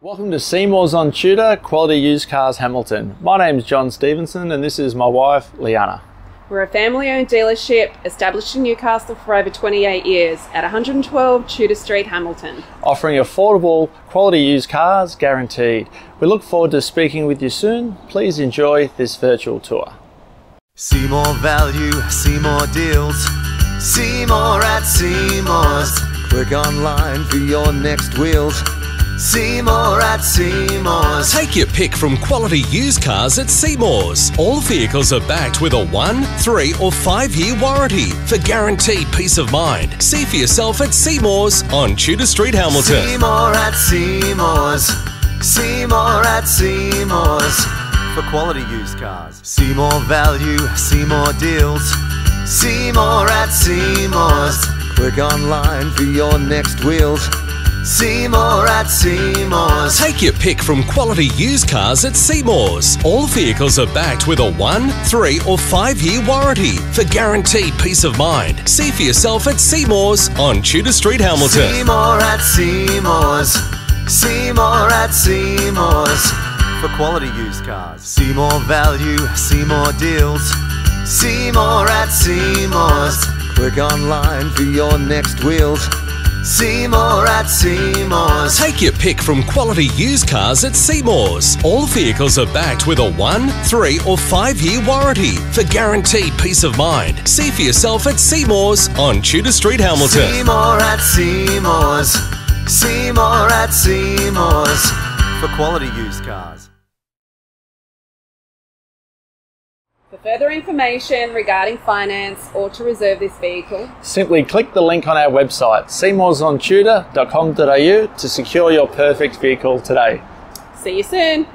Welcome to Seymour's on T.U.D.O.R, Quality Used Cars Hamilton. My name's John Stevenson and this is my wife, Liana. We're a family-owned dealership established in Newcastle for over 28 years at 112 Tudor Street, Hamilton. Offering affordable, quality used cars guaranteed. We look forward to speaking with you soon. Please enjoy this virtual tour. See more value, see more deals. See more at Seymour's. Click online for your next wheels. See more at Seymour's. Take your pick from quality used cars at Seymour's. All vehicles are backed with a 1, 3 or 5 year warranty for guaranteed peace of mind. See for yourself at Seymour's on Tudor Street, Hamilton. See more at Seymour's. See more at Seymour's. For quality used cars. See more value, see more deals. See more at Seymour's. Click online for your next wheels. See more at Seymour's. Take your pick from quality used cars at Seymour's. All vehicles are backed with a 1, 3 or 5 year warranty for guaranteed peace of mind. See for yourself at Seymour's on Tudor Street, Hamilton. See more at Seymour's. See more at Seymour's. For quality used cars. See more value, see more deals. See more at Seymour's. Click online for your next wheels. See more at Seymour's. Take your pick from quality used cars at Seymour's. All vehicles are backed with a 1, 3 or 5 year warranty for guaranteed peace of mind. See for yourself at Seymour's on Tudor Street, Hamilton. See more at Seymour's. See more at Seymour's. For quality used cars. For further information regarding finance or to reserve this vehicle, Simply click the link on our website, seymoursontudor.com.au, to secure your perfect vehicle today. see you soon.